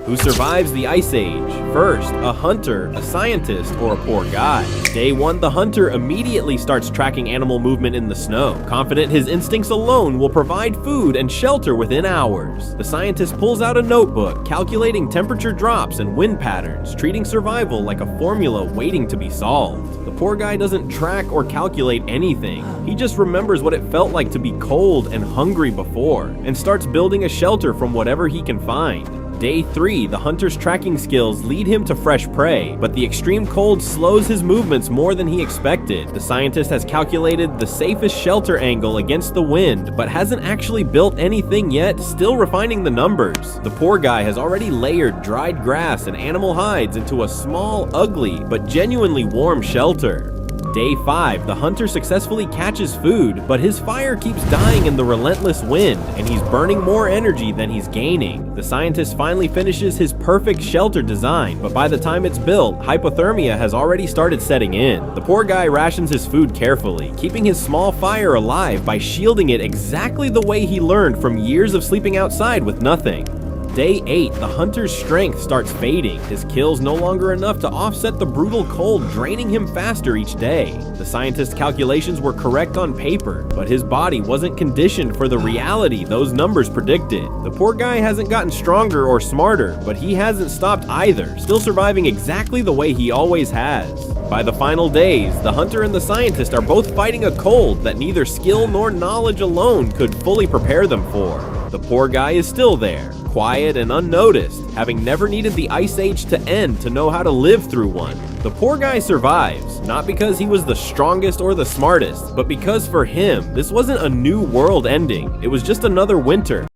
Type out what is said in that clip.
Who survives the Ice Age? First, a hunter, a scientist, or a poor guy? Day 1, the hunter immediately starts tracking animal movement in the snow, confident his instincts alone will provide food and shelter within hours. The scientist pulls out a notebook, calculating temperature drops and wind patterns, treating survival like a formula waiting to be solved. The poor guy doesn't track or calculate anything. He just remembers what it felt like to be cold and hungry before, and starts building a shelter from whatever he can find. Day 3, the hunter's tracking skills lead him to fresh prey, but the extreme cold slows his movements more than he expected. The scientist has calculated the safest shelter angle against the wind, but hasn't actually built anything yet, still refining the numbers. The poor guy has already layered dried grass and animal hides into a small, ugly, but genuinely warm shelter. Day 5, the hunter successfully catches food, but his fire keeps dying in the relentless wind, and he's burning more energy than he's gaining. The scientist finally finishes his perfect shelter design, but by the time it's built, hypothermia has already started setting in. The poor guy rations his food carefully, keeping his small fire alive by shielding it exactly the way he learned from years of sleeping outside with nothing. Day 8, the hunter's strength starts fading. His kills no longer enough to offset the brutal cold, draining him faster each day. The scientist's calculations were correct on paper, but his body wasn't conditioned for the reality those numbers predicted. The poor guy hasn't gotten stronger or smarter, but he hasn't stopped either, still surviving exactly the way he always has. By the final days, the hunter and the scientist are both fighting a cold that neither skill nor knowledge alone could fully prepare them for. The poor guy is still there, quiet and unnoticed, having never needed the Ice Age to end to know how to live through one. The poor guy survives, not because he was the strongest or the smartest, but because for him, this wasn't a new world ending, it was just another winter.